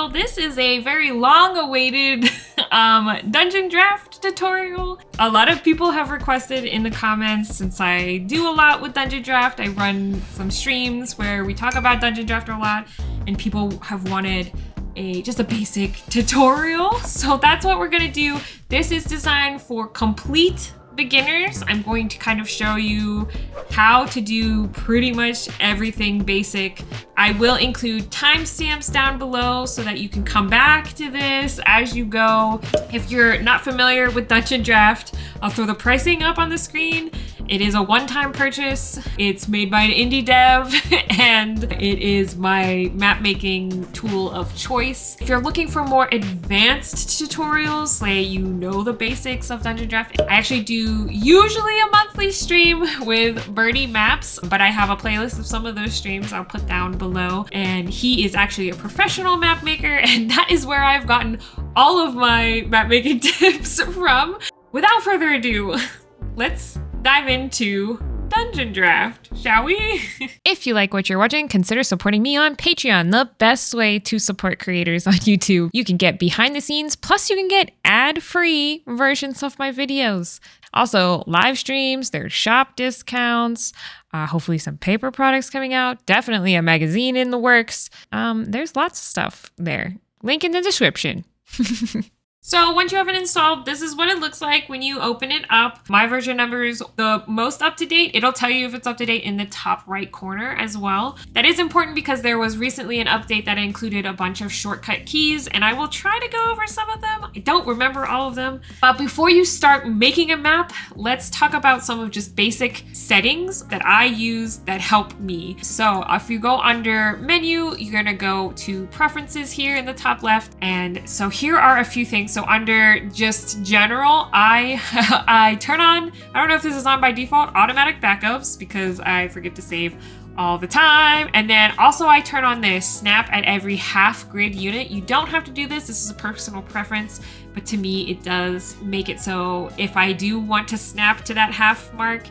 So this is a very long-awaited Dungeondraft tutorial. A lot of people have requested in the comments, since I do a lot with Dungeondraft. I run some streams where we talk about Dungeondraft a lot, and people have wanted just a basic tutorial. So that's what we're gonna do. This is designed for complete beginners. I'm going to kind of show you how to do pretty much everything basic. I will include timestamps down below so that you can come back to this as you go. If you're not familiar with Dungeondraft, I'll throw the pricing up on the screen. It is a one-time purchase. It's made by an indie dev and it is my map making tool of choice. If you're looking for more advanced tutorials, say you know the basics of Dungeondraft, I actually do usually a monthly stream with Birdie Maps, but I have a playlist of some of those streams I'll put down below. And he is actually a professional map maker, and that is where I've gotten all of my map making tips from. Without further ado, let's dive into Dungeondraft, shall we? If you like what you're watching, consider supporting me on Patreon, the best way to support creators on YouTube. You can get behind the scenes, plus you can get ad-free versions of my videos. Also, live streams, there's shop discounts, hopefully some paper products coming out, definitely a magazine in the works. There's lots of stuff there. Link in the description. So once you have it installed, this is what it looks like when you open it up. My version number is the most up to date. It'll tell you if it's up to date in the top right corner as well. That is important because there was recently an update that included a bunch of shortcut keys, and I will try to go over some of them. I don't remember all of them. But before you start making a map, let's talk about some of just basic settings that I use that help me. So if you go under menu, you're gonna go to preferences here in the top left. And so here are a few things. So under just general, I turn on, I don't know if this is on by default, automatic backups, because I forget to save all the time. And then also I turn on this snap at every half grid unit. You don't have to do this. This is a personal preference, but to me, it does make it so if I do want to snap to that half mark,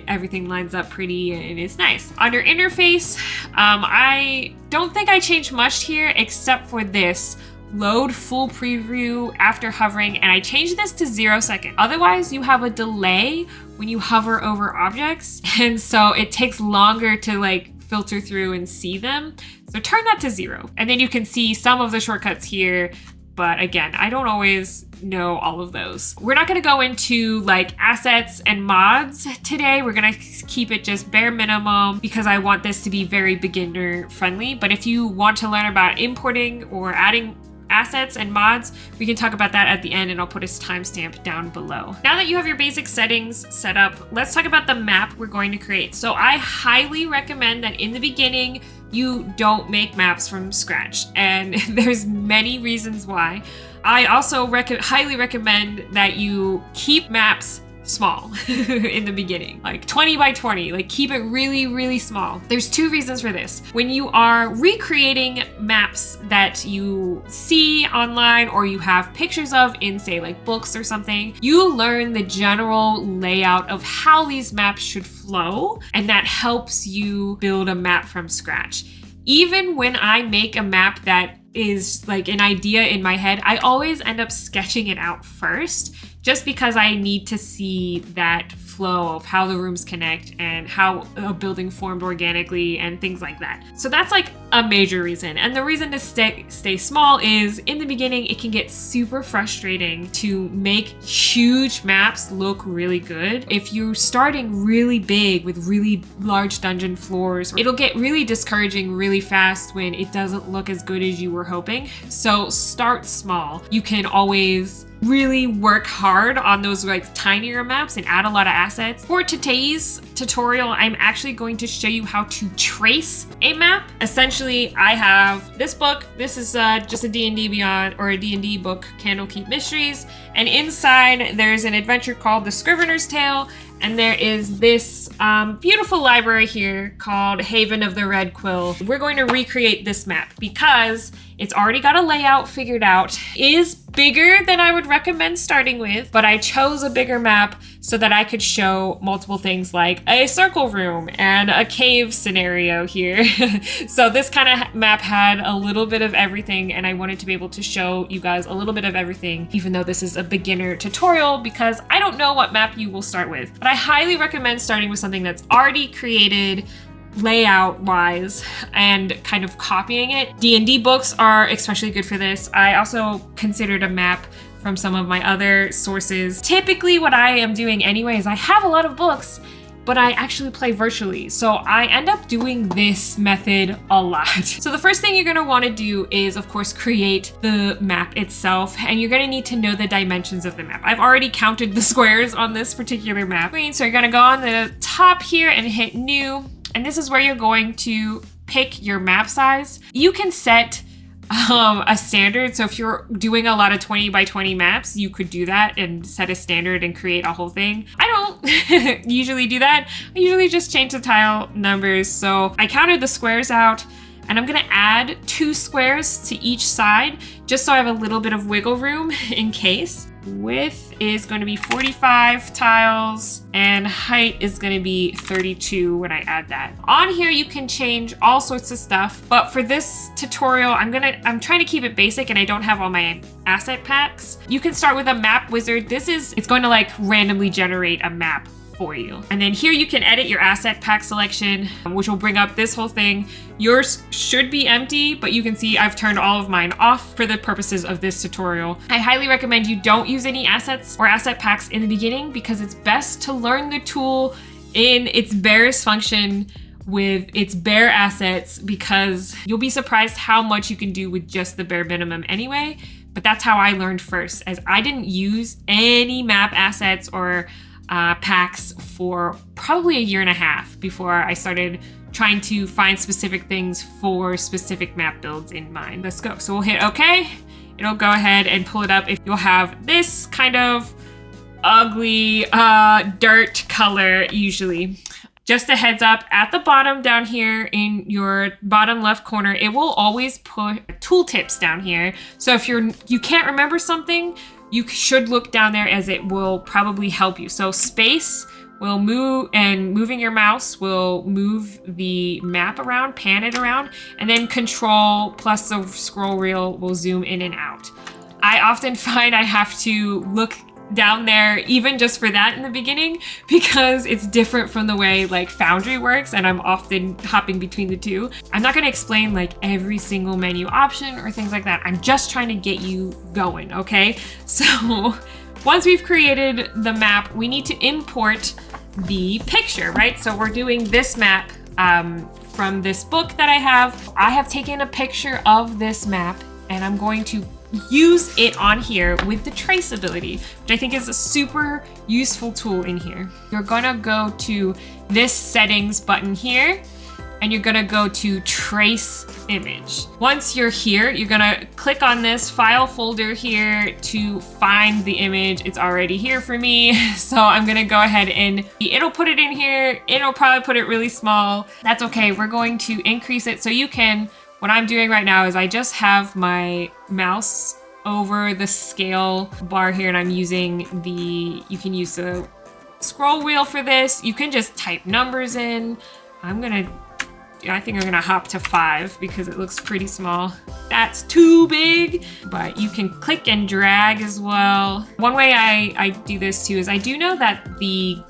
everything lines up pretty and it's nice. Under interface, I don't think I changed much here except for this. Load full preview after hovering, and I changed this to 0 seconds. Otherwise, you have a delay when you hover over objects, and so it takes longer to like filter through and see them. So turn that to 0. And then you can see some of the shortcuts here, but again, I don't always know all of those. We're not gonna go into like assets and mods today. We're gonna keep it just bare minimum because I want this to be very beginner friendly. But if you want to learn about importing or adding assets and mods, we can talk about that at the end, and I'll put a timestamp down below. Now that you have your basic settings set up, let's talk about the map we're going to create. So I highly recommend that in the beginning, you don't make maps from scratch, and there's many reasons why. I also highly recommend that you keep maps small in the beginning, like 20 by 20, like keep it really, really small. There's two reasons for this. When you are recreating maps that you see online or you have pictures of in, say, like books or something, you learn the general layout of how these maps should flow, and that helps you build a map from scratch. Even when I make a map that is like an idea in my head, I always end up sketching it out first, just because I need to see that flow of how the rooms connect and how a building formed organically and things like that. So that's like a major reason. And the reason to stay small is in the beginning, it can get super frustrating to make huge maps look really good. If you're starting really big with really large dungeon floors, it'll get really discouraging really fast when it doesn't look as good as you were hoping. So start small. You can always really work hard on those like tinier maps and add a lot of assets. For today's tutorial, I'm actually going to show you how to trace a map. Essentially, I have this book. This is just a D&D Beyond or a D&D book, Candlekeep Mysteries. And inside there's an adventure called The Scrivener's Tale. And there is this beautiful library here called Haven of the Red Quill. We're going to recreate this map because it's already got a layout figured out. It is bigger than I would recommend starting with, but I chose a bigger map so that I could show multiple things like a circle room and a cave scenario here. So this kind of map had a little bit of everything, and I wanted to be able to show you guys a little bit of everything, even though this is a beginner tutorial, because I don't know what map you will start with. But I highly recommend starting with something that's already created layout wise and kind of copying it. D&D books are especially good for this. I also considered a map from some of my other sources. Typically what I am doing anyway is I have a lot of books, but I actually play virtually. So I end up doing this method a lot. So the first thing you're gonna wanna do is, of course, create the map itself, and you're gonna need to know the dimensions of the map. I've already counted the squares on this particular map. So you're gonna go on the top here and hit new, and this is where you're going to pick your map size. You can set a standard. So if you're doing a lot of 20 by 20 maps, you could do that and set a standard and create a whole thing. I don't usually do that. I usually just change the tile numbers. So I counted the squares out, and I'm gonna add 2 squares to each side just so I have a little bit of wiggle room in case. Width is going to be 45 tiles and height is going to be 32 when I add that. On here you can change all sorts of stuff, but for this tutorial I'm trying to keep it basic and I don't have all my asset packs. You can start with a map wizard. It's going to like randomly generate a map for you. And then here you can edit your asset pack selection, which will bring up this whole thing. Yours should be empty, but you can see I've turned all of mine off for the purposes of this tutorial. I highly recommend you don't use any assets or asset packs in the beginning because it's best to learn the tool in its barest function with its bare assets, because you'll be surprised how much you can do with just the bare minimum anyway. But that's how I learned first, as I didn't use any map assets or packs for probably a year and a half before I started trying to find specific things for specific map builds in mind. Let's go. So we'll hit OK. It'll go ahead and pull it up. If you'll have this kind of ugly dirt color usually. Just a heads up, at the bottom down here in your bottom left corner, it will always put tooltips down here. So if you can't remember something, you should look down there, as it will probably help you. So space will move, and moving your mouse will move the map around, pan it around, and then control plus the scroll wheel will zoom in and out. I often find I have to look down there even just for that in the beginning, because it's different from the way like Foundry works, and I'm often hopping between the two. I'm not going to explain like every single menu option or things like that. I'm just trying to get you going, okay? So once we've created the map, we need to import the picture, right? So we're doing this map from this book that I have. I have taken a picture of this map and I'm going to use it on here with the traceability, which I think is a super useful tool in here. You're gonna go to this settings button here, and you're gonna go to trace image. Once you're here, you're gonna click on this file folder here to find the image. It's already here for me, so I'm gonna go ahead and it'll put it in here. It'll probably put it really small. That's okay. We're going to increase it so you can. What I'm doing right now is I just have my mouse over the scale bar here, and I'm using you can use the scroll wheel for this. You can just type numbers in. I think I'm gonna hop to 5 because it looks pretty small. That's too big, but you can click and drag as well. One way I do this too is I do know that the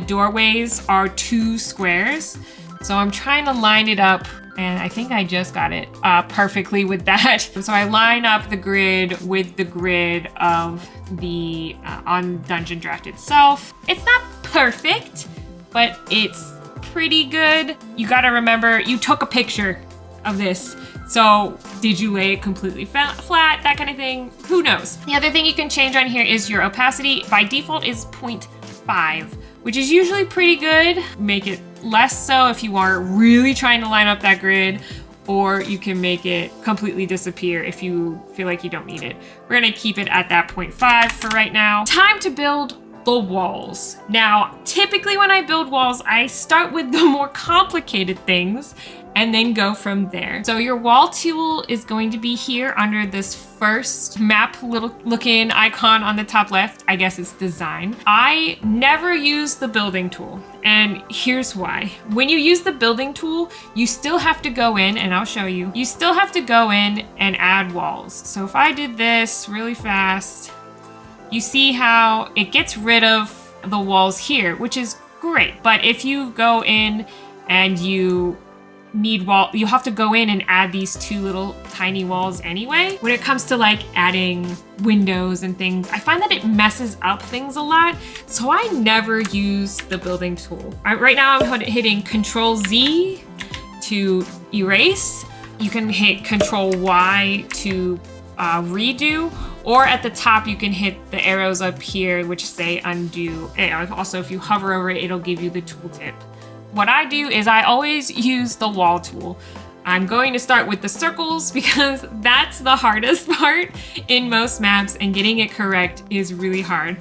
doorways are 2 squares. So I'm trying to line it up, and I think I just got it perfectly with that. So I line up the grid with the grid of the on Dungeondraft itself. It's not perfect, but it's pretty good. You gotta remember, you took a picture of this. So did you lay it completely flat, that kind of thing? Who knows? The other thing you can change on here is your opacity. By default is 0.5, which is usually pretty good. Make it less so if you are really trying to line up that grid, or you can make it completely disappear if you feel like you don't need it. We're gonna keep it at that 0.5 for right now. Time to build the walls. Now, typically when I build walls, I start with the more complicated things, and then go from there. So your wall tool is going to be here under this first map looking icon on the top left. I guess it's design. I never use the building tool, and here's why. When you use the building tool, you still have to go in, and I'll show you. You still have to go in and add walls. So if I did this really fast, you see how it gets rid of the walls here, which is great. But if you go in and you have to go in and add these two little tiny walls anyway. When it comes to like adding windows and things, I find that it messes up things a lot. So I never use the building tool. Right now I'm hitting Control Z to erase. You can hit Control Y to redo, or at the top you can hit the arrows up here which say undo. And also if you hover over it, it'll give you the tooltip. What I do is I always use the wall tool. I'm going to start with the circles because that's the hardest part in most maps, and getting it correct is really hard.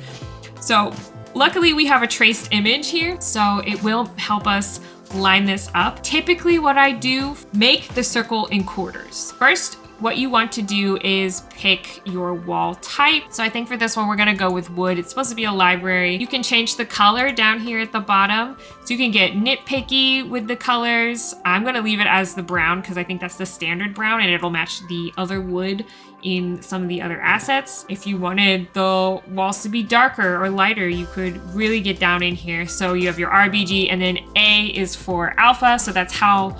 So luckily we have a traced image here, so it will help us line this up. Typically what I do, make the circle in quarters. First, what you want to do is pick your wall type. So I think for this one, we're gonna go with wood. It's supposed to be a library. You can change the color down here at the bottom. So you can get nitpicky with the colors. I'm gonna leave it as the brown because I think that's the standard brown and it'll match the other wood in some of the other assets. If you wanted the walls to be darker or lighter, you could really get down in here. So you have your RBG, and then A is for alpha. So that's how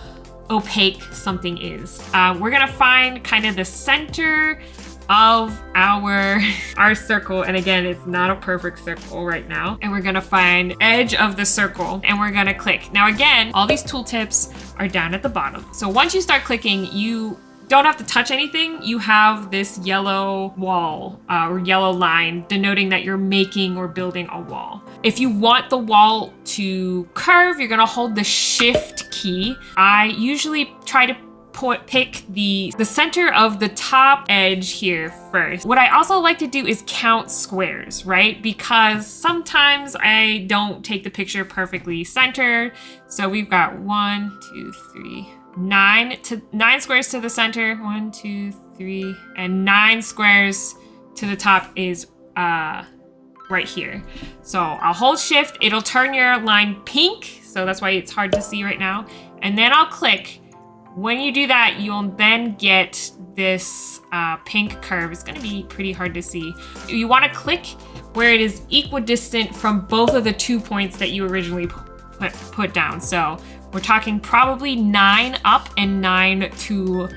opaque something is. We're gonna find kind of the center of our circle, and again, it's not a perfect circle right now. And we're gonna find edge of the circle, and we're gonna click. Now again, all these tooltips are down at the bottom. So once you start clicking, you don't have to touch anything. You have this yellow wall or yellow line denoting that you're making or building a wall. If you want the wall to curve, you're gonna hold the Shift key. I usually try to pick the center of the top edge here first. What I also like to do is count squares, right? Because sometimes I don't take the picture perfectly centered. So we've got 1, 2, 3, 9 squares to the center. 1, 2, 3, and 9 squares to the top is right here. So I'll hold Shift, it'll turn your line pink, so that's why it's hard to see right now. And then I'll click. When you do that, you'll then get this pink curve. It's gonna be pretty hard to see. You wanna click where it is equidistant from both of the 2 points that you originally put down. So we're talking probably 9 up and 9 to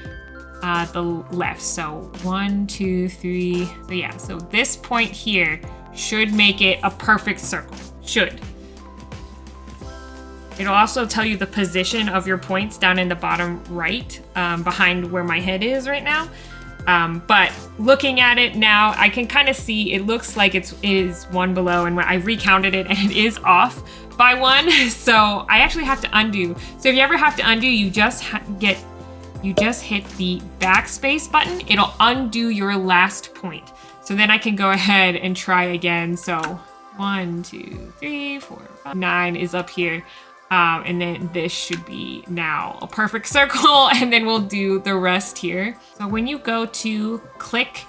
the left. So 1, 2, 3. So yeah, so this point here should make it a perfect circle. Should. It'll also tell you the position of your points down in the bottom right, behind where my head is right now. But looking at it now, I can kind of see it looks like it is 1 below, and when I recounted it, and it is off by 1. So I actually have to undo. So if you ever have to undo, you just hit the backspace button. It'll undo your last point. So then I can go ahead and try again. So 1, 2, 3, 4, 5, 9 is up here. And then this should be now a perfect circle, and then we'll do the rest here. So when you go to click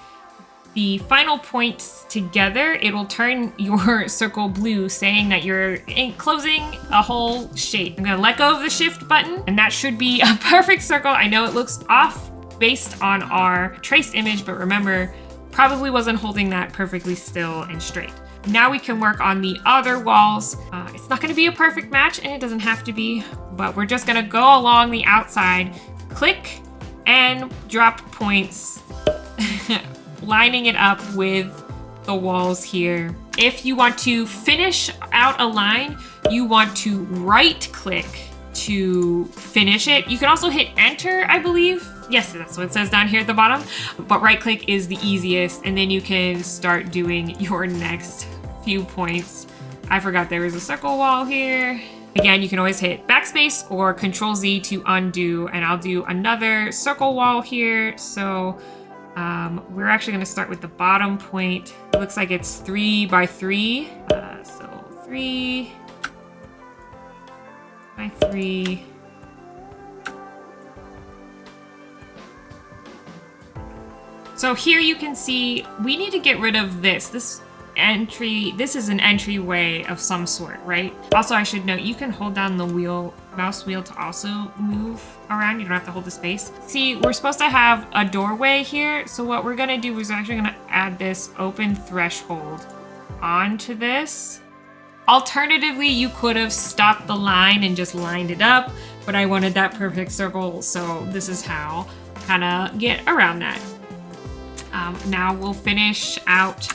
the final points together, it'll turn your circle blue, saying that you're closing a whole shape. I'm gonna let go of the Shift button, and that should be a perfect circle. I know it looks off based on our traced image, but remember, probably wasn't holding that perfectly still and straight. Now we can work on the other walls. It's not gonna be a perfect match, and it doesn't have to be, but we're just gonna go along the outside, click and drop points, lining it up with the walls here. If you want to finish out a line, you want to right click to finish it. You can also hit Enter, I believe. Yes, that's what it says down here at the bottom, but right click is the easiest, and then you can start doing your next few points. I forgot there was a circle wall here. Again, you can always hit backspace or Control Z to undo, and I'll do another circle wall here. So we're actually gonna start with the bottom point. It looks like it's 3 by 3. So 3 by 3. So here you can see we need to get rid of this. This is an entryway of some sort, right? Also, I should note, you can hold down the mouse wheel to also move around. You don't have to hold the space. See, we're supposed to have a doorway here. So what we're gonna do is we're actually gonna add this open threshold onto this. Alternatively, you could have stopped the line and just lined it up, but I wanted that perfect circle, so this is how kind of get around that. Now we'll finish out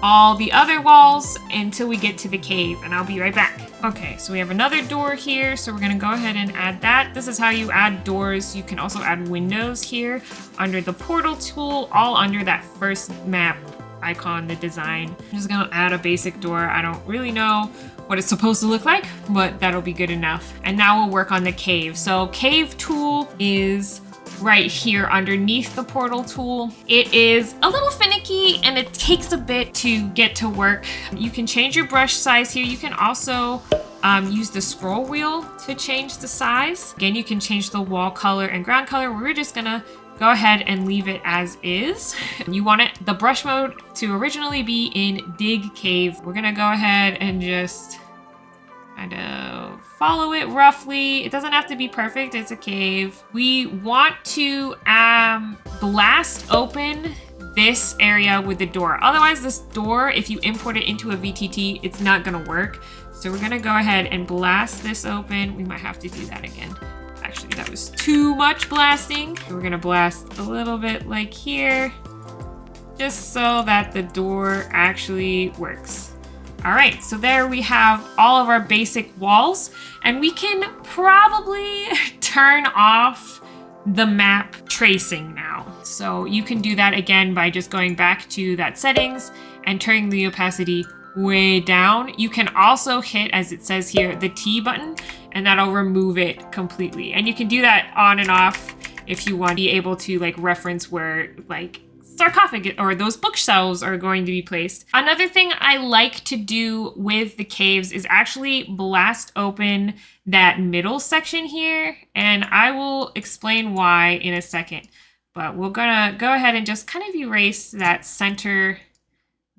all the other walls until we get to the cave, and I'll be right back. Okay, so we have another door here, so we're gonna go ahead and add that. This is how you add doors. You can also add windows here under the portal tool, all under that first map icon, the design. I'm just gonna add a basic door. I don't really know what it's supposed to look like, but that'll be good enough. And now we'll work on the cave. So cave tool is right here underneath the portal tool. It is a little finicky and it takes a bit to get to work. You can change your brush size here. You can also use the scroll wheel to change the size. Again, you can change the wall color and ground color. We're just gonna go ahead and leave it as is. You want the brush mode to originally be in dig cave. We're gonna go ahead and just kind of follow it roughly. It doesn't have to be perfect, it's a cave. We want to blast open this area with the door. Otherwise, this door, if you import it into a VTT, it's not gonna work. So we're gonna go ahead and blast this open. We might have to do that again. Actually, that was too much blasting. We're gonna blast a little bit like here, just so that the door actually works. All right, so there we have all of our basic walls, and we can probably turn off the map tracing now. So you can do that again by just going back to that settings and turning the opacity way down. You can also hit, as it says here, the T button, and that'll remove it completely. And you can do that on and off if you want to be able to like reference where like sarcophagus or those bookshelves are going to be placed. Another thing I like to do with the caves is actually blast open that middle section here, and I will explain why in a second. But we're gonna go ahead and just kind of erase that center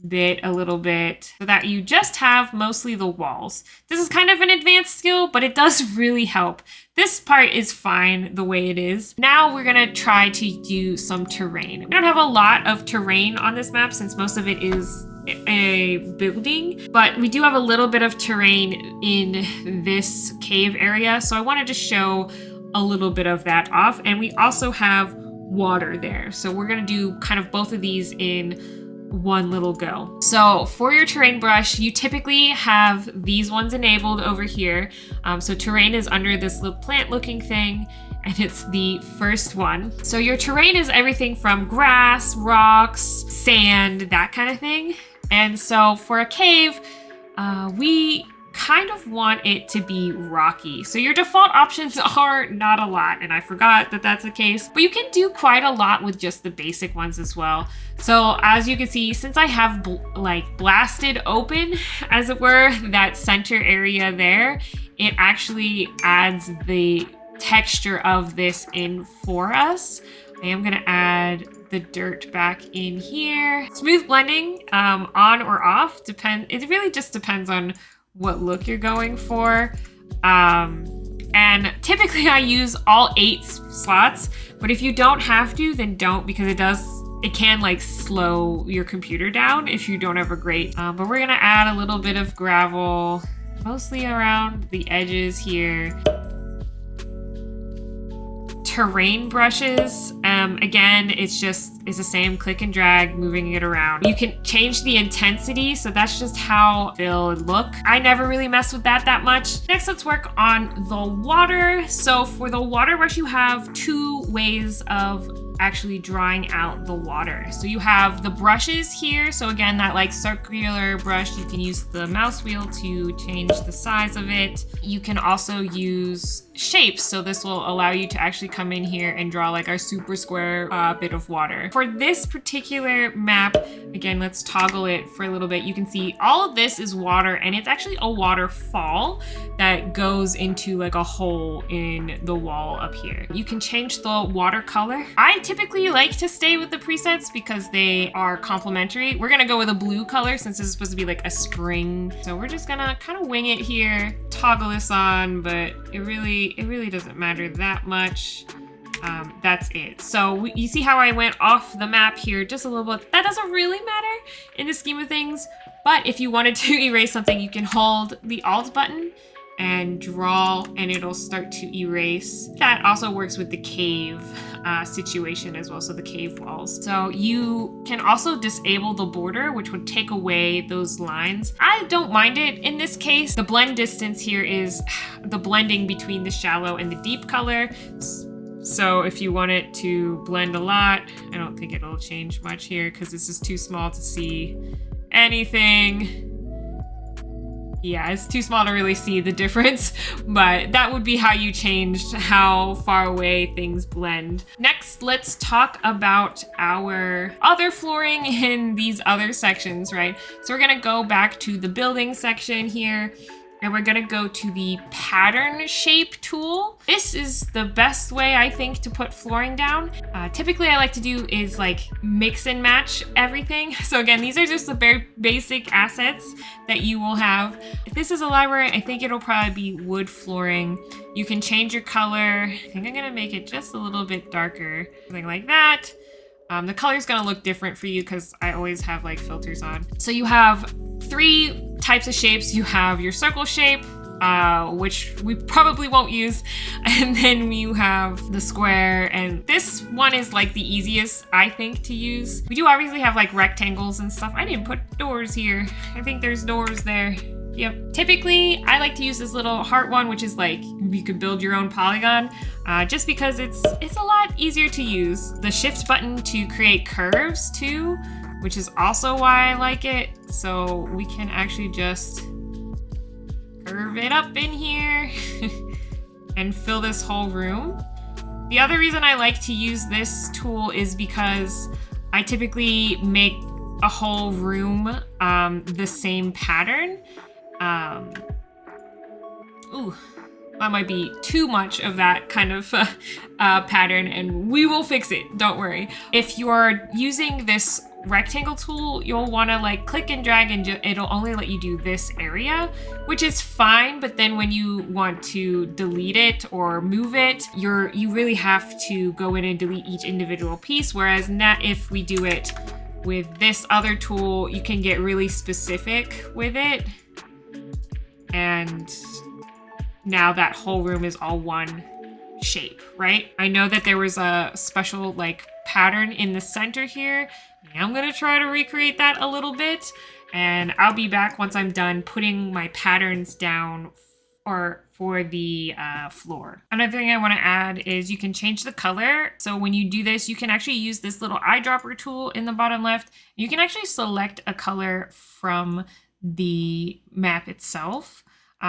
bit a little bit so that you just have mostly the walls. This is kind of an advanced skill, but it does really help. This part is fine the way it is. Now we're gonna try to do some terrain. We don't have a lot of terrain on this map since most of it is a building, but we do have a little bit of terrain in this cave area. So I wanted to show a little bit of that off. And we also have water there. So we're gonna do kind of both of these in one little go. So for your terrain brush, you typically have these ones enabled over here. So terrain is under this little plant looking thing, and it's the first one. So your terrain is everything from grass, rocks, sand, that kind of thing. And so for a cave, we kind of want it to be rocky. So your default options are not a lot, and I forgot that that's the case, but you can do quite a lot with just the basic ones as well. So as you can see, since I have blasted open, as it were, that center area there, it actually adds the texture of this in for us. I am gonna add the dirt back in here. Smooth blending, on or off, it really just depends on what look you're going for. And typically I use all 8 slots, but if you don't have to, then don't, because it can like slow your computer down if you don't have a great, but we're gonna add a little bit of gravel, mostly around the edges here. Terrain brushes, again, it's the same click and drag, moving it around. You can change the intensity, so that's just how it'll look. I never really mess with that much. Next, let's work on the water. So for the water brush, you have 2 ways of actually drawing out the water. So you have the brushes here. So again, that like circular brush, you can use the mouse wheel to change the size of it. You can also use shapes. So this will allow you to actually come in here and draw like our super square bit of water. For this particular map, again, let's toggle it for a little bit. You can see all of this is water, and it's actually a waterfall that goes into like a hole in the wall up here. You can change the watercolor. I typically like to stay with the presets because they are complementary. We're gonna go with a blue color since this is supposed to be like a spring. So we're just gonna kind of wing it here, toggle this on, but it really doesn't matter that much. That's it. So you see how I went off the map here just a little bit. That doesn't really matter in the scheme of things, but if you wanted to erase something, you can hold the Alt button and draw, and it'll start to erase. That also works with the cave situation as well, so the cave walls. So you can also disable the border, which would take away those lines. I don't mind it in this case. The blend distance here is the blending between the shallow and the deep color. So if you want it to blend a lot, I don't think it'll change much here because this is too small to see anything. Yeah, it's too small to really see the difference, but that would be how you changed how far away things blend. Next, let's talk about our other flooring in these other sections, right? So we're gonna go back to the building section here, and we're gonna go to the pattern shape tool. This is the best way, I think, to put flooring down. Typically I like to do is like mix and match everything. So again, these are just the very basic assets that you will have. If this is a library, I think it'll probably be wood flooring. You can change your color. I think I'm gonna make it just a little bit darker, something like that. The color's gonna look different for you because I always have like filters on. So you have 3 types of shapes. You have your circle shape, which we probably won't use. And then you have the square, and this one is like the easiest, I think, to use. We do obviously have like rectangles and stuff. I didn't put doors here. I think there's doors there. Yep. Typically, I like to use this little heart one, which is like, you could build your own polygon, just because it's a lot easier to use. The shift button to create curves too, which is also why I like it. So we can actually just curve it up in here and fill this whole room. The other reason I like to use this tool is because I typically make a whole room the same pattern. Ooh, that might be too much of that kind of pattern, and we will fix it, don't worry. If you're using this rectangle tool, you'll want to like click and drag, and it'll only let you do this area, which is fine. But then when you want to delete it or move it, you really have to go in and delete each individual piece. Whereas if we do it with this other tool, you can get really specific with it. And now that whole room is all one shape, right? I know that there was a special like pattern in the center here. I'm gonna try to recreate that a little bit, and I'll be back once I'm done putting my patterns down for the floor. Another thing I want to add is you can change the color. So when you do this, you can actually use this little eyedropper tool in the bottom left. You can actually select a color from the map itself.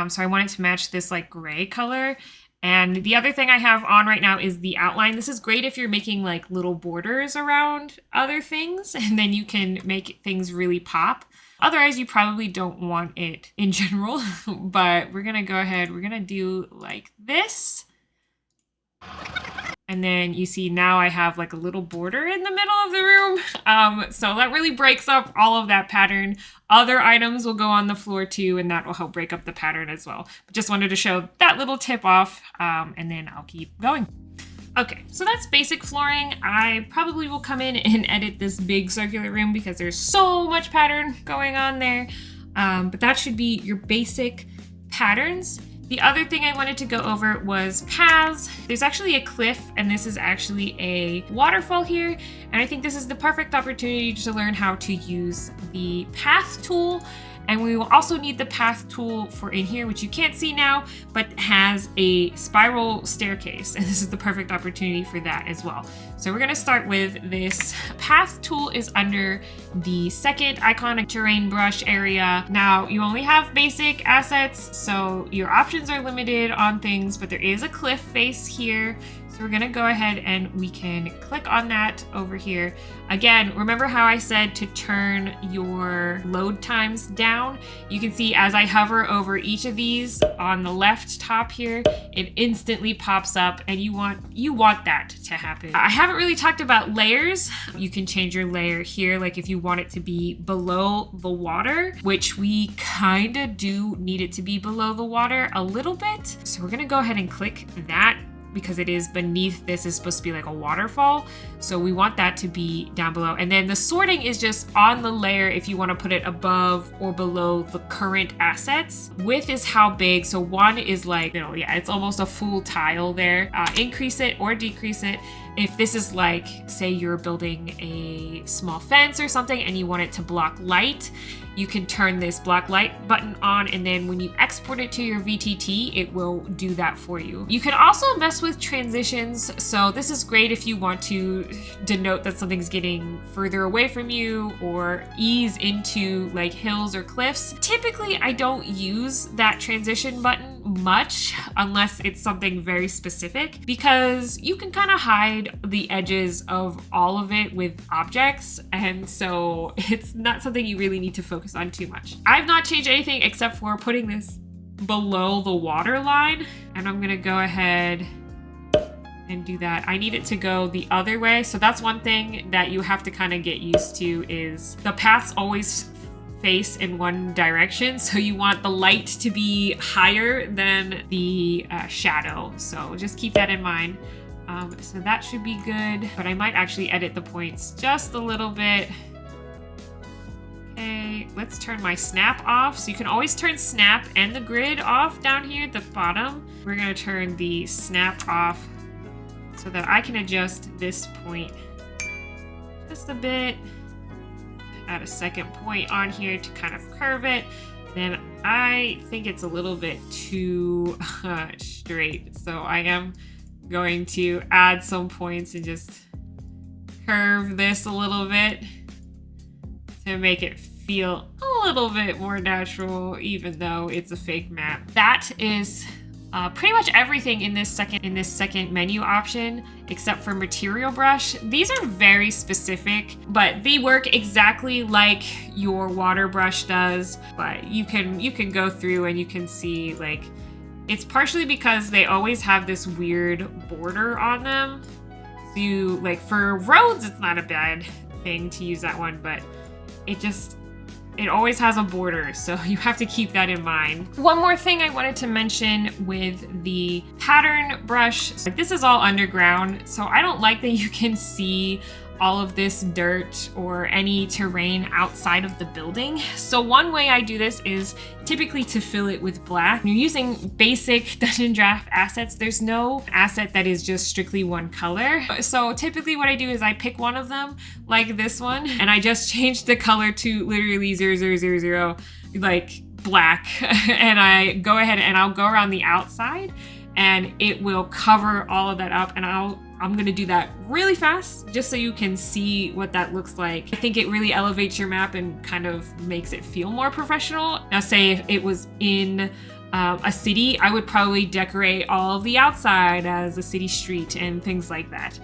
So I wanted to match this like gray color. And the other thing I have on right now is the outline. This is great if you're making like little borders around other things, and then you can make things really pop. Otherwise, you probably don't want it in general, but we're gonna go ahead. We're gonna do like this. And then you see now I have like a little border in the middle of the room. So that really breaks up all of that pattern. Other items will go on the floor too, and that will help break up the pattern as well. But just wanted to show that little tip off, and then I'll keep going. Okay, so that's basic flooring. I probably will come in and edit this big circular room because there's so much pattern going on there. But that should be your basic patterns. The other thing I wanted to go over was paths. There's actually a cliff, and this is actually a waterfall here. And I think this is the perfect opportunity to learn how to use the path tool And we will also need the path tool for in here, which you can't see now, but has a spiral staircase. And this is the perfect opportunity for that as well. So we're gonna start with this. Path tool is under the second iconic terrain brush area. Now you only have basic assets, so your options are limited on things, but there is a cliff face here. So we're gonna go ahead and we can click on that over here. Again, remember how I said to turn your load times down? You can see as I hover over each of these on the left top here, it instantly pops up, and you want that to happen. I haven't really talked about layers. You can change your layer here, like if you want it to be below the water, which we kind of do need it to be below the water a little bit. So we're gonna go ahead and click that, because it is beneath. This is supposed to be like a waterfall, so we want that to be down below. And then the sorting is just on the layer if you want to put it above or below the current assets. Width is how big, so 1 is like, you know, yeah, it's almost a full tile there. Increase it or decrease it. If this is like, say you're building a small fence or something and you want it to block light, you can turn this block light button on, and then when you export it to your VTT, it will do that for you. You can also mess with transitions. So this is great if you want to denote that something's getting further away from you or ease into like hills or cliffs. Typically, I don't use that transition button much unless it's something very specific, because you can kind of hide the edges of all of it with objects, and so it's not something you really need to focus on too much. I've not changed anything except for putting this below the water line, and I'm gonna go ahead and do that. I need it to go the other way, so that's one thing that you have to kind of get used to, is the paths always face in one direction, so you want the light to be higher than the shadow, so just keep that in mind. So that should be good, but I might actually edit the points just a little bit. Okay, let's turn my snap off. So you can always turn snap and the grid off down here at the bottom. We're gonna turn the snap off so that I can adjust this point just a bit. Add a second point on here to kind of curve it. Then I think it's a little bit too straight, so I am going to add some points and just curve this a little bit to make it feel a little bit more natural, even though it's a fake map. That is pretty much everything in this second menu option, except for material brush. These are very specific, but they work exactly like your water brush does. But you can go through and you can see, like, it's partially because they always have this weird border on them. So you, like, for roads, it's not a bad thing to use that one, but it always has a border, so you have to keep that in mind. One more thing I wanted to mention with the pattern brush. This is all underground, so I don't like that you can see all of this dirt or any terrain outside of the building. So one way I do this is typically to fill it with black. When you're using basic Dungeondraft assets, there's no asset that is just strictly one color. So typically what I do is I pick one of them, like this one, and I just change the color to literally 0000, like black. And I go ahead and I'll go around the outside and it will cover all of that up, and I'm gonna do that really fast just so you can see what that looks like. I think it really elevates your map and kind of makes it feel more professional. Now, say if it was in a city, I would probably decorate all of the outside as a city street and things like that.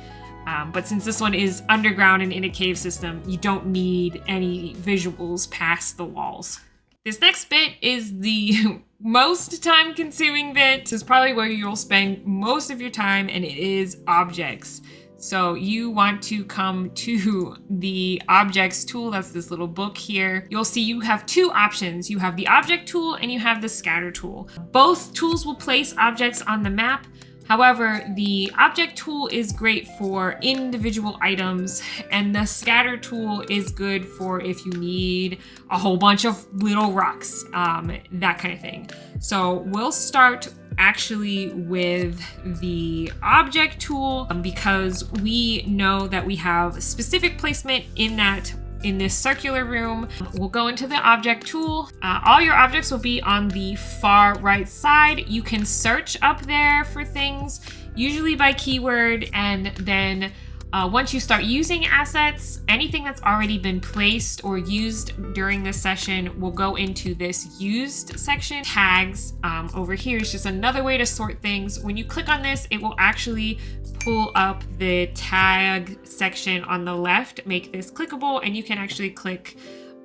But since this one is underground and in a cave system, you don't need any visuals past the walls. This next bit is the most time-consuming bit. This is probably where you'll spend most of your time, and it is objects. So you want to come to the objects tool. That's this little book here. You'll see you have two options. You have the object tool and you have the scatter tool. Both tools will place objects on the map. However, the object tool is great for individual items, and the scatter tool is good for if you need a whole bunch of little rocks, that kind of thing. So we'll start actually with the object tool because we know that we have specific placement in that in this circular room. We'll go into the object tool. All your objects will be on the far right side. You can search up there for things, usually by keyword, and then once you start using assets, anything that's already been placed or used during this session will go into this used section. Tags over here is just another way to sort things. When you click on this, it will actually pull up the tag section on the left, make this clickable, and you can actually click,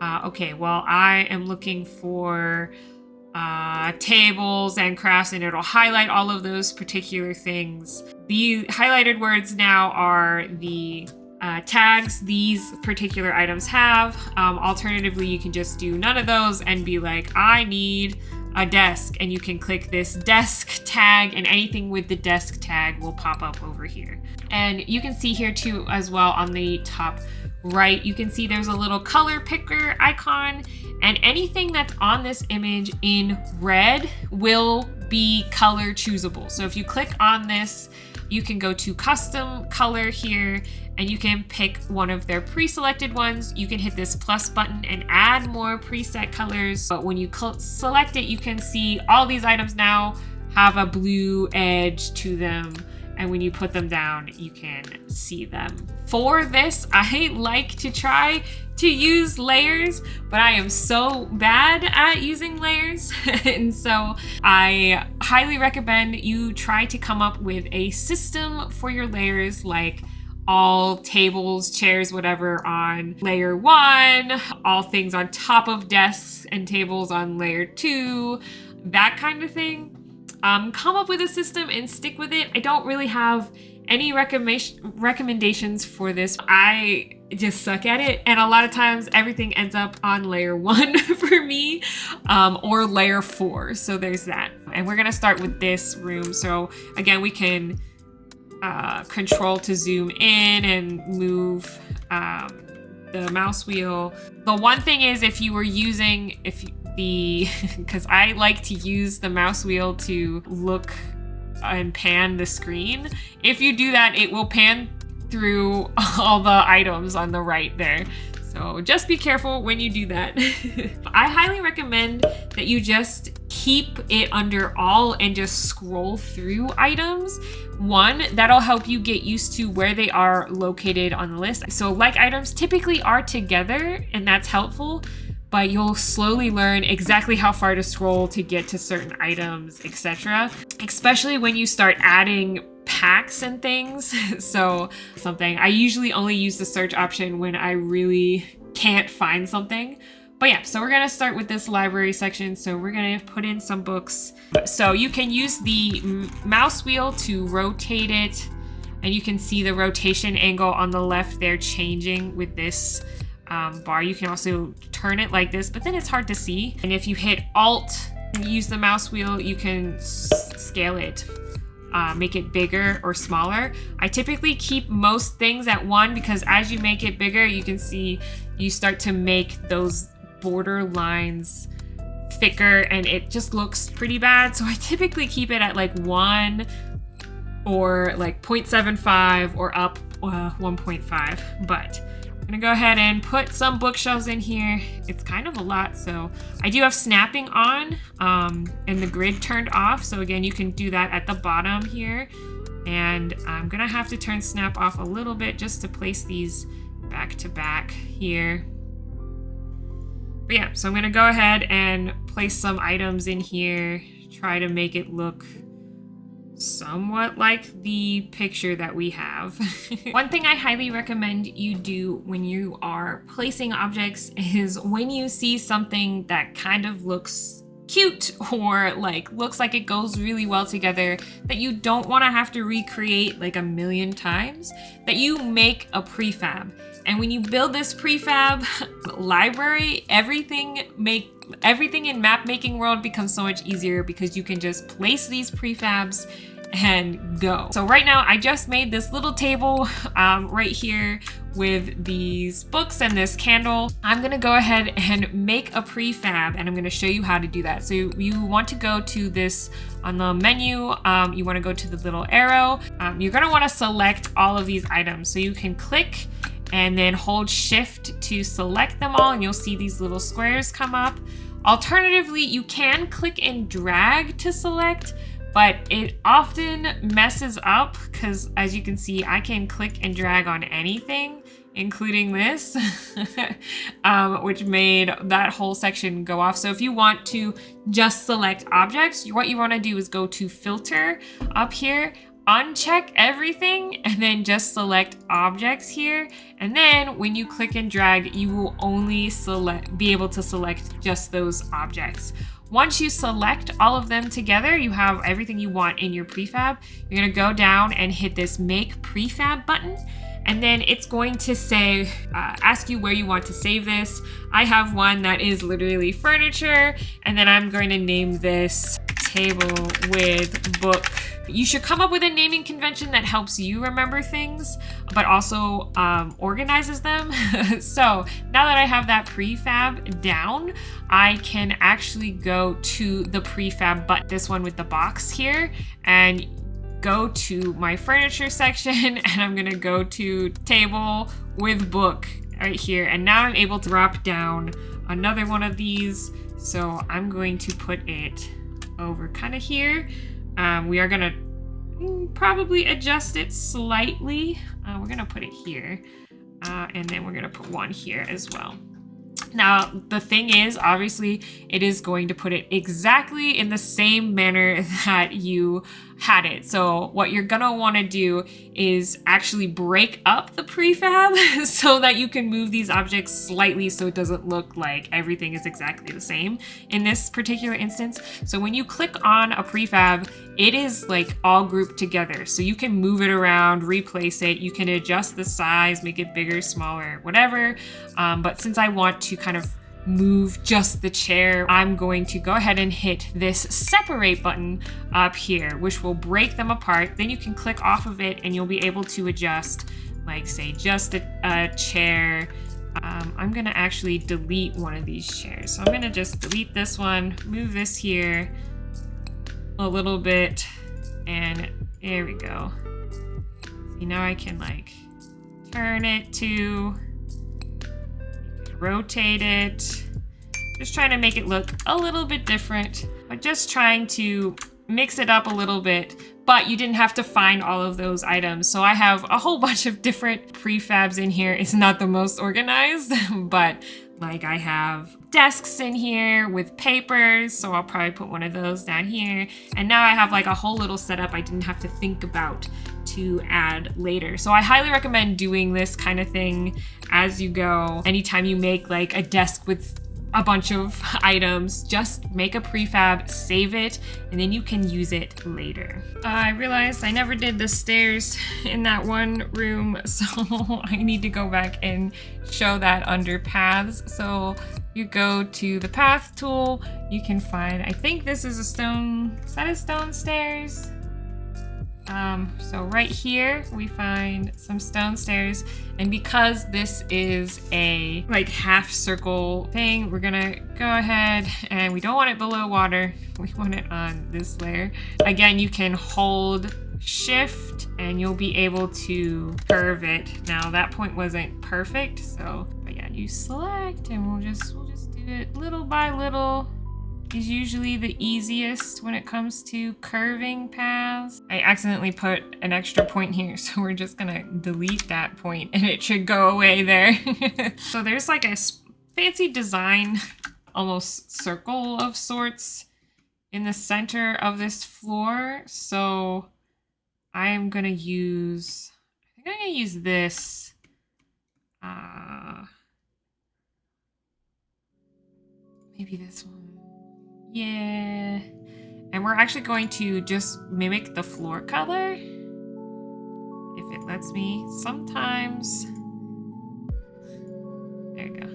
okay, well, I am looking for tables and crafts, and it'll highlight all of those particular things. The highlighted words now are the tags these particular items have. Alternatively, you can just do none of those and be like, I need a desk, and you can click this desk tag, and anything with the desk tag will pop up over here. And you can see here too as well on the top right, you can see there's a little color picker icon, and anything that's on this image in red will be color choosable. So if you click on this, you can go to custom color here, and you can pick one of their pre-selected ones. You can hit this plus button and add more preset colors. But when you select it, you can see all these items now have a blue edge to them. And when you put them down, you can see them. For this, I like to try to use layers, but I am so bad at using layers. And so I highly recommend you try to come up with a system for your layers, like all tables, chairs, whatever on layer 1, all things on top of desks and tables on layer 2, that kind of thing. Come up with a system and stick with it. I don't really have any recommendations for this. I just suck at it, and a lot of times everything ends up on layer 1 for me, or layer 4. So there's that. And we're gonna start with this room. So again, we can control to zoom in and move the mouse wheel. The one thing is, if you were using, because I like to use the mouse wheel to look and pan the screen. If you do that, it will pan through all the items on the right there. So just be careful when you do that. I highly recommend that you just keep it under all and just scroll through items. One, that'll help you get used to where they are located on the list. So like items typically are together, and that's helpful, but you'll slowly learn exactly how far to scroll to get to certain items, etc. Especially when you start adding packs and things. So I usually only use the search option when I really can't find something. But yeah, so we're gonna start with this library section. So we're gonna put in some books. So you can use the mouse wheel to rotate it, and you can see the rotation angle on the left there changing with this bar. You can also turn it like this, but then it's hard to see. And if you hit Alt and use the mouse wheel, you can scale it, make it bigger or smaller. I typically keep most things at 1, because as you make it bigger, you can see you start to make those border lines thicker, and it just looks pretty bad. So I typically keep it at like 1 or like 0.75 or up 1.5, but I'm gonna go ahead and put some bookshelves in here. It's kind of a lot, so I do have snapping on and the grid turned off. So again, you can do that at the bottom here. And I'm gonna have to turn snap off a little bit just to place these back to back here. But yeah, so I'm gonna go ahead and place some items in here, try to make it look somewhat like the picture that we have. One thing I highly recommend you do when you are placing objects is when you see something that kind of looks cute or like looks like it goes really well together, that you don't want to have to recreate like a million times, that you make a prefab. And when you build this prefab library, everything in Mapmaking world becomes so much easier, because you can just place these prefabs and go. So right now I just made this little table right here with these books and this candle. I'm gonna go ahead and make a prefab, and I'm gonna show you how to do that. So you want to go to this on the menu, you wanna go to the little arrow. You're gonna wanna select all of these items. So you can click and then hold shift to select them all, and you'll see these little squares come up. Alternatively, you can click and drag to select, but it often messes up because, as you can see, I can click and drag on anything, including this, which made that whole section go off. So if you want to just select objects, what you want to do is go to filter up here, uncheck everything, and then just select objects here. And then when you click and drag, you will only be able to select just those objects. Once you select all of them together, you have everything you want in your prefab. You're gonna go down and hit this Make Prefab button, and then it's going to say, ask you where you want to save this. I have one that is literally furniture, and then I'm going to name this Table with Book. You should come up with a naming convention that helps you remember things, but also organizes them. So now that I have that prefab down, I can actually go to the prefab button, this one with the box here, and go to my furniture section, and I'm gonna go to Table with Book right here. And now I'm able to drop down another one of these. So I'm going to put it over kind of here. We are gonna probably adjust it slightly. We're gonna put it here, and then we're gonna put one here as well. Now, the thing is, obviously, it is going to put it exactly in the same manner that you had it. So what you're gonna wanna do is actually break up the prefab so that you can move these objects slightly so it doesn't look like everything is exactly the same in this particular instance. So when you click on a prefab, it is like all grouped together. So you can move it around, replace it. You can adjust the size, make it bigger, smaller, whatever. But since I want to kind of move just the chair, I'm going to go ahead and hit this separate button up here, which will break them apart. Then you can click off of it and you'll be able to adjust, like say just a chair. I'm gonna actually delete one of these chairs. So I'm gonna just delete this one, move this here a little bit, and there we go. See, now I can like turn it to, rotate it, just trying to make it look a little bit different, but just trying to mix it up a little bit. But you didn't have to find all of those items. So I have a whole bunch of different prefabs in here. It's not the most organized, but like I have desks in here with papers, so I'll probably put one of those down here. And now I have like a whole little setup I didn't have to think about to add later. So I highly recommend doing this kind of thing as you go. Anytime you make like a desk with a bunch of items, just make a prefab, save it, and then you can use it later. I realized I never did the stairs in that one room, so I need to go back and show that under paths. So you go to the path tool, you can find, I think this is a stone, is that a stone stairs? So right here we find some stone stairs, and because this is a like half circle thing, we're gonna go ahead and we don't want it below water, we want it on this layer. Again, you can hold shift and you'll be able to curve it. Now that point wasn't perfect, so but yeah, you select and we'll just do it little by little. Is usually the easiest when it comes to curving paths. I accidentally put an extra point here, so we're just gonna delete that point and it should go away there. So there's like a fancy design, almost circle of sorts in the center of this floor. So I'm gonna use, I think I'm gonna use this. Maybe this one. Yeah, and we're actually going to just mimic the floor color, if it lets me. Sometimes, there you go.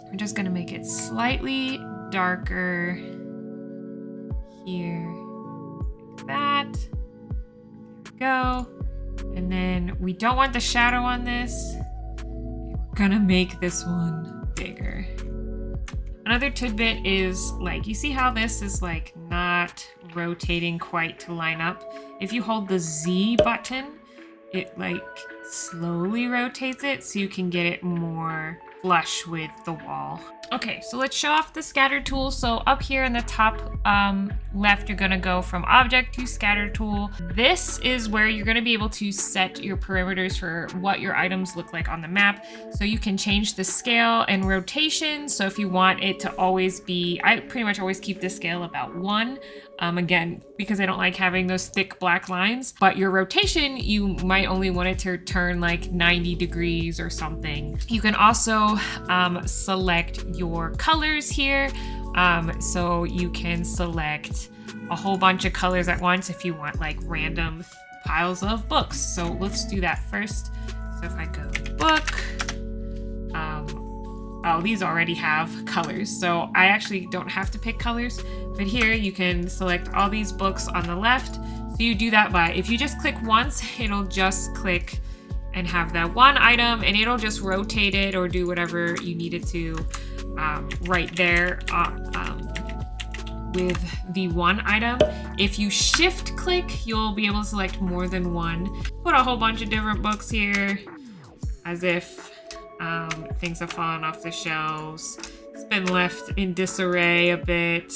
I'm just gonna make it slightly darker here, like that. There we go. And then we don't want the shadow on this. We're gonna make this one bigger. Another tidbit is like, you see how this is like not rotating quite to line up? If you hold the Z button, it like slowly rotates it so you can get it more flush with the wall. Okay, so let's show off the scatter tool. So up here in the top left, you're gonna go from object to scatter tool. This is where you're gonna be able to set your perimeters for what your items look like on the map. So you can change the scale and rotation. So if you want it to always be, I pretty much always keep the scale about 1. Again, because I don't like having those thick black lines, but your rotation, you might only want it to turn like 90 degrees or something. You can also select your colors here. So you can select a whole bunch of colors at once if you want like random piles of books. So let's do that first. So if I go book, oh, these already have colors, so I actually don't have to pick colors. But here you can select all these books on the left. So you do that by, if you just click once, it'll just click and have that one item, and it'll just rotate it or do whatever you need it to right there with the one item. If you shift click, you'll be able to select more than one. Put a whole bunch of different books here as if things have fallen off the shelves. It's been left in disarray a bit.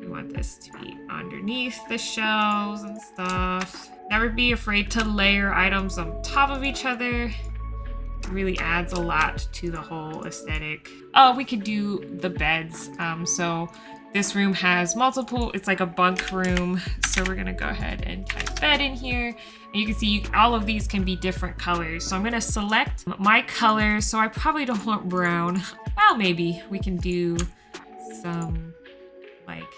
We want this to be underneath the shelves and stuff. Never be afraid to layer items on top of each other. It really adds a lot to the whole aesthetic. Oh, we could do the beds. So this room has multiple, it's like a bunk room. So we're gonna go ahead and type bed in here. And you can see all of these can be different colors. So I'm gonna select my color. So I probably don't want brown. Well, maybe we can do some like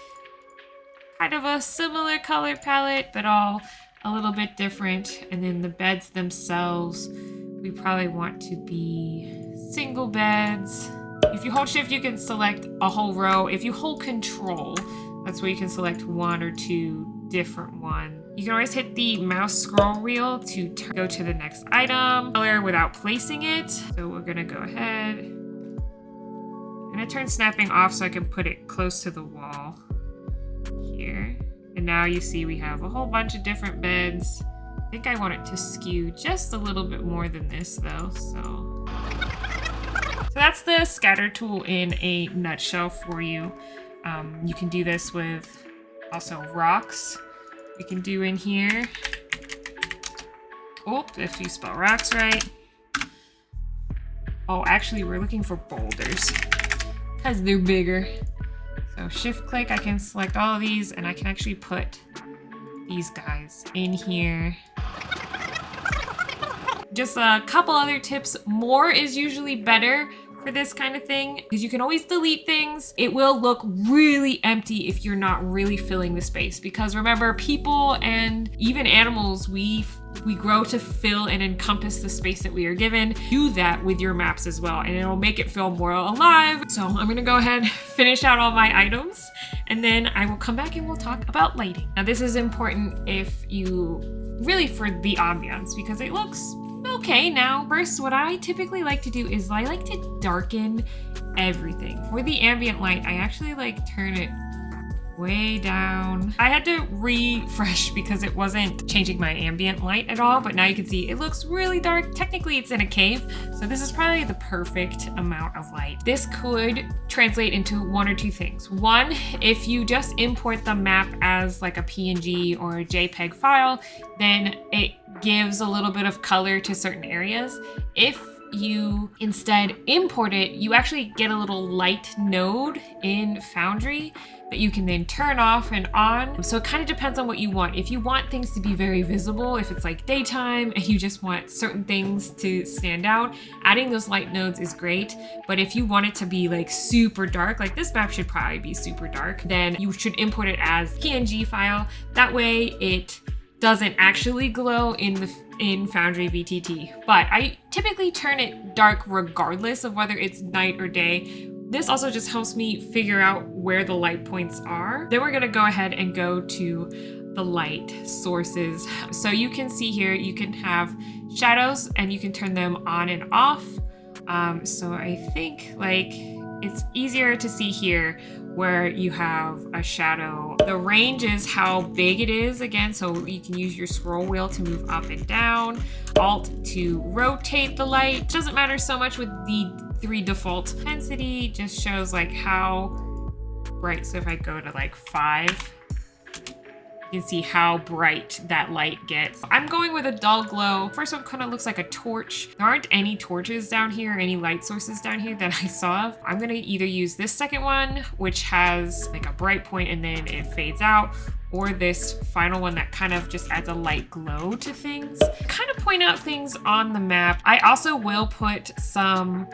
kind of a similar color palette, but all a little bit different. And then the beds themselves, we probably want to be single beds. If you hold shift, you can select a whole row. If you hold control, that's where you can select 1 or 2 different ones. You can always hit the mouse scroll wheel to go to the next item color without placing it. So we're gonna go ahead. I'm gonna turn snapping off so I can put it close to the wall here. And now you see we have a whole bunch of different beds. I think I want it to skew just a little bit more than this though, so that's the scatter tool in a nutshell for you. You can do this with also rocks. We can do in here. Oh, if you spell rocks right. Oh, actually we're looking for boulders because they're bigger. So shift click, I can select all of these and I can actually put these guys in here. Just a couple other tips. More is usually better for this kind of thing because you can always delete things. It will look really empty if you're not really filling the space, because remember, people and even animals, we grow to fill and encompass the space that we are given. Do that with your maps as well, and it'll make it feel more alive. So I'm gonna go ahead, finish out all my items, and then I will come back and we'll talk about lighting. Now this is important if you really for the ambiance, because it looks okay. Now, first, what I typically like to do is I like to darken everything. For the ambient light, I actually like turn it way down. I had to refresh because it wasn't changing my ambient light at all, but now you can see it looks really dark. Technically, it's in a cave, so this is probably the perfect amount of light. This could translate into one or two things. One, if you just import the map as like a PNG or a JPEG file, then it gives a little bit of color to certain areas. If you instead import it, you actually get a little light node in Foundry that you can then turn off and on. So it kind of depends on what you want. If you want things to be very visible, if it's like daytime and you just want certain things to stand out, adding those light nodes is great. But if you want it to be like super dark, like this map should probably be super dark, then you should import it as PNG file. That way it doesn't actually glow in Foundry VTT. But I typically turn it dark regardless of whether it's night or day. This also just helps me figure out where the light points are. Then we're gonna go ahead and go to the light sources. So you can see here, you can have shadows and you can turn them on and off. So I think like it's easier to see here where you have a shadow. The range is how big it is again, so you can use your scroll wheel to move up and down, Alt to rotate the light. It doesn't matter so much with the 3 default intensity, just shows like how bright. So if I go to like 5, you can see how bright that light gets. I'm going with a dull glow. First one kind of looks like a torch. There aren't any torches down here, any light sources down here that I saw of. I'm gonna either use this second one, which has like a bright point and then it fades out, or this final one that kind of just adds a light glow to things. Kind of point out things on the map. I also will put some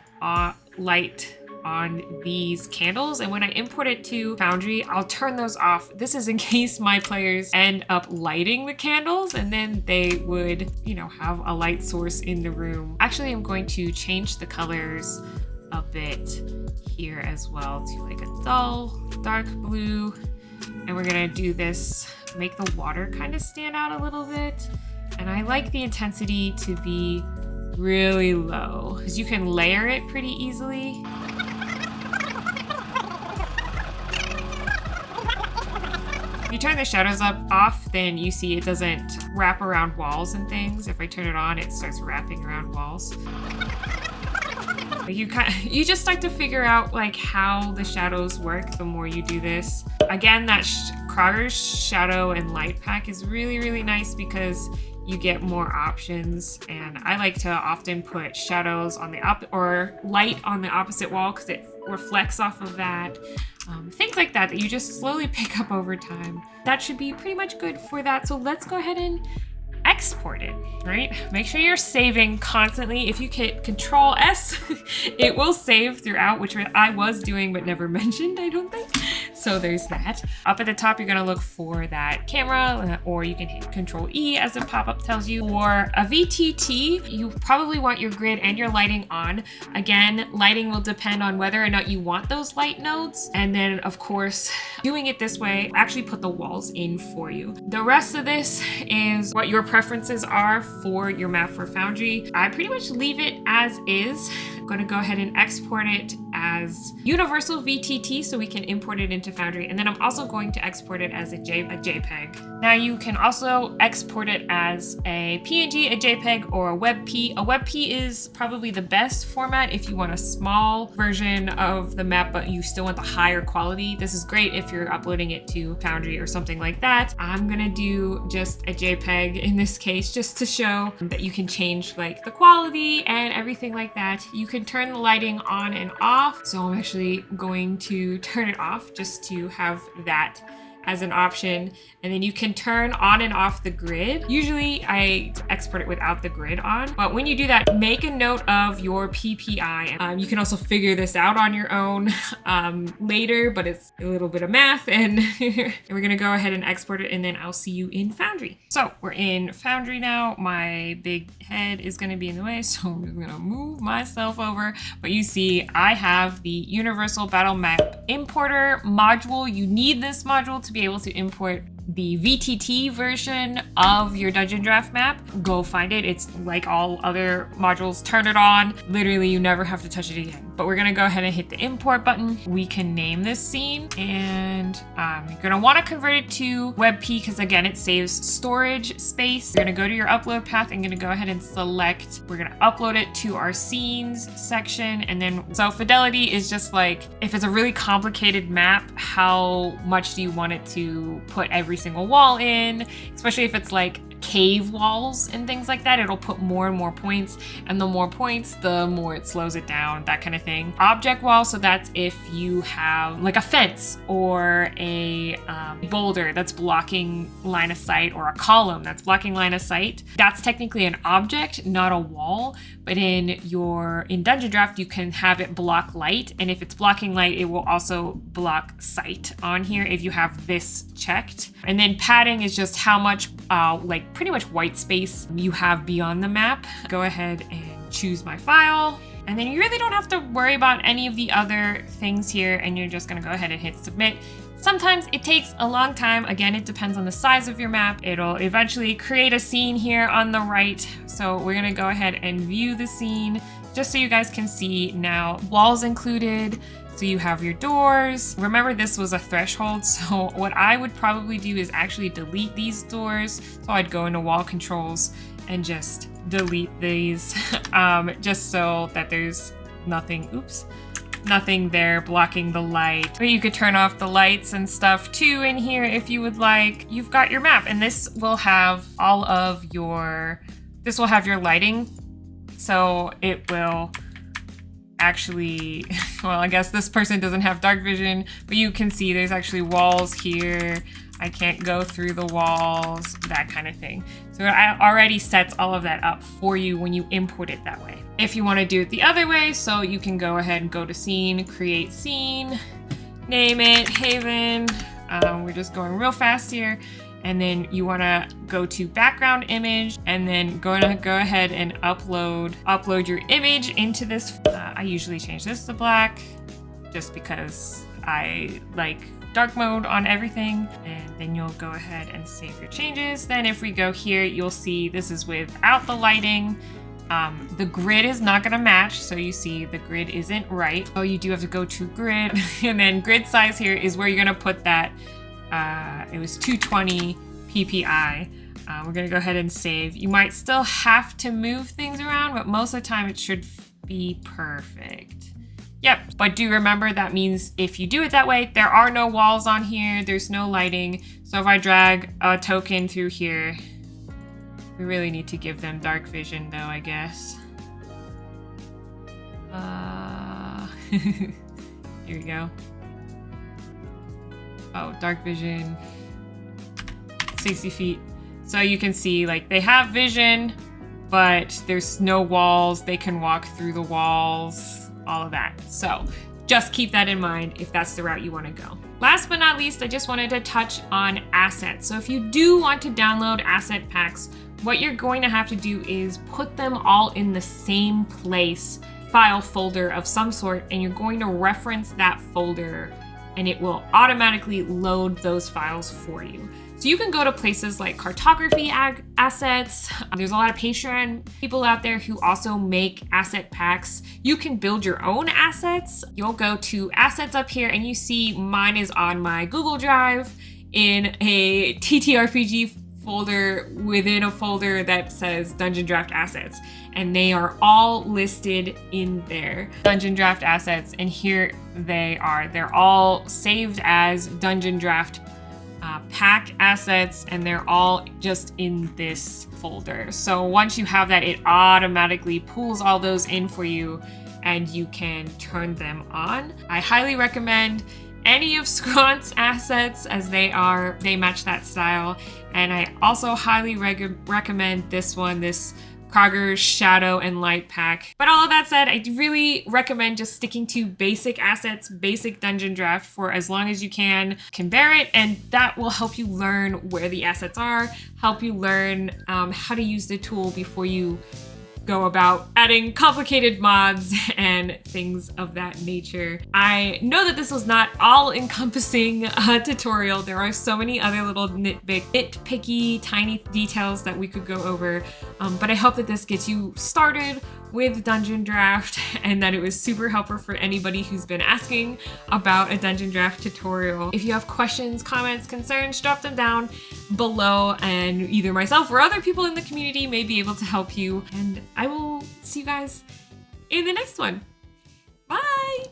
light on these candles, and when I import it to Foundry, I'll turn those off. This is in case my players end up lighting the candles and then they would, you know, have a light source in the room. Actually, I'm going to change the colors a bit here as well to like a dull, dark blue. And we're gonna do this, make the water kind of stand out a little bit. And I like the intensity to be really low because you can layer it pretty easily. If you turn the shadows off, then you see it doesn't wrap around walls and things. If I turn it on, it starts wrapping around walls. You just start to figure out like how the shadows work the more you do this. Again, that Krogger's shadow and light pack is really, really nice because you get more options, and I like to often put shadows on the or light on the opposite wall because it reflects off of that. Things like that you just slowly pick up over time. That should be pretty much good for that. So let's go ahead and export it, right? Make sure you're saving constantly. If you hit Control S, it will save throughout, which I was doing but never mentioned, I don't think. So there's that. Up at the top, you're gonna look for that camera, or you can hit Control E as the pop-up tells you. For a VTT, you probably want your grid and your lighting on. Again, lighting will depend on whether or not you want those light nodes. And then of course, doing it this way, actually put the walls in for you. The rest of this is what your preferences are for your map for Foundry. I pretty much leave it as is. I'm gonna go ahead and export it as universal VTT so we can import it into Foundry. And then I'm also going to export it as a JPEG. Now you can also export it as a PNG, a JPEG, or a WebP. A WebP is probably the best format if you want a small version of the map, but you still want the higher quality. This is great if you're uploading it to Foundry or something like that. I'm gonna do just a JPEG in this case, just to show that you can change like the quality and everything like that. You can turn the lighting on and off. So I'm actually going to turn it off just to have that as an option. And then you can turn on and off the grid. Usually I export it without the grid on, but when you do that, make a note of your PPI. You can also figure this out on your own later, but it's a little bit of math, and we're gonna go ahead and export it, and then I'll see you in Foundry. So we're in Foundry now. My big head is gonna be in the way, so I'm just gonna move myself over. But you see, I have the Universal Battle Map Importer module. You need this module to be able to import the VTT version of your Dungeondraft map. Go find it. It's like all other modules. Turn it on. Literally, you never have to touch it again. But we're gonna go ahead and hit the import button. We can name this scene, and you're gonna wanna convert it to WebP because again, it saves storage space. You're gonna go to your upload path and gonna go ahead and select, we're gonna upload it to our scenes section. And then, so fidelity is just like, if it's a really complicated map, how much do you want it to put every single wall in, especially if it's like cave walls and things like that, it'll put more and more points, and the more points, the more it slows it down, that kind of thing. Object wall, so that's if you have like a fence or a boulder that's blocking line of sight, or a column that's blocking line of sight. That's technically an object, not a wall, but in Dungeondraft, you can have it block light, and if it's blocking light, it will also block sight on here if you have this checked. And then padding is just how much like pretty much white space you have beyond the map. Go ahead and choose my file. And then you really don't have to worry about any of the other things here, and you're just gonna go ahead and hit submit. Sometimes it takes a long time. Again, it depends on the size of your map. It'll eventually create a scene here on the right. So we're gonna go ahead and view the scene just so you guys can see now. Walls included, So you have your doors. Remember, this was a threshold, so what I would probably do is actually delete these doors. So I'd go into wall controls and just delete these, just so that there's nothing, nothing there blocking the light. But you could turn off the lights and stuff too in here if you would like. You've got your map, and this will have all of your, this will have your lighting. So it will actually, well, I guess this person doesn't have dark vision, but you can see there's actually walls here. I can't go through the walls, that kind of thing. So it already sets all of that up for you when you import it that way. If you want to do it the other way, so you can go ahead and go to scene, create scene, name it Haven. We're just going real fast here. And then you want to go to background image, and then go ahead and upload your image into this. I usually change this to black just because I like dark mode on everything. And then you'll go ahead and save your changes. Then if we go here, you'll see this is without the lighting. The grid is not going to match, so you see the grid isn't right. So you do have to go to grid, and then grid size here is where you're going to put that. It was 220 ppi. We're gonna go ahead and save. You might still have to move things around, but most of the time it should be perfect. Yep, but do remember that means if you do it that way, there are no walls on here, there's no lighting. So if I drag a token through here, we really need to give them dark vision though, I guess. Here we go. Oh, dark vision, 60 feet. So you can see like they have vision, but there's no walls. They can walk through the walls, all of that. So just keep that in mind if that's the route you want to go. Last but not least, I just wanted to touch on assets. So if you do want to download asset packs, what you're going to have to do is put them all in the same place, file folder of some sort, and you're going to reference that folder and it will automatically load those files for you. So you can go to places like cartography assets. There's a lot of Patreon people out there who also make asset packs. You can build your own assets. You'll go to assets up here and you see mine is on my Google Drive in a TTRPG folder within a folder that says Dungeondraft assets. And they are all listed in there. Dungeondraft assets, and here they are. They're all saved as Dungeondraft pack assets, and they're all just in this folder. So once you have that, it automatically pulls all those in for you and you can turn them on. I highly recommend any of Scront's assets as they match that style. And I also highly recommend this one, this Krogger's Shadow and Light pack. But all of that said, I really recommend just sticking to basic assets, basic Dungeondraft for as long as you can bear it, and that will help you learn where the assets are, help you learn how to use the tool before you go about adding complicated mods and things of that nature. I know that this was not all-encompassing tutorial. There are so many other little nitpicky, tiny details that we could go over, but I hope that this gets you started with Dungeondraft and that it was super helpful for anybody who's been asking about a Dungeondraft tutorial. If you have questions, comments, concerns, drop them down below and either myself or other people in the community may be able to help you. And I will see you guys in the next one. Bye!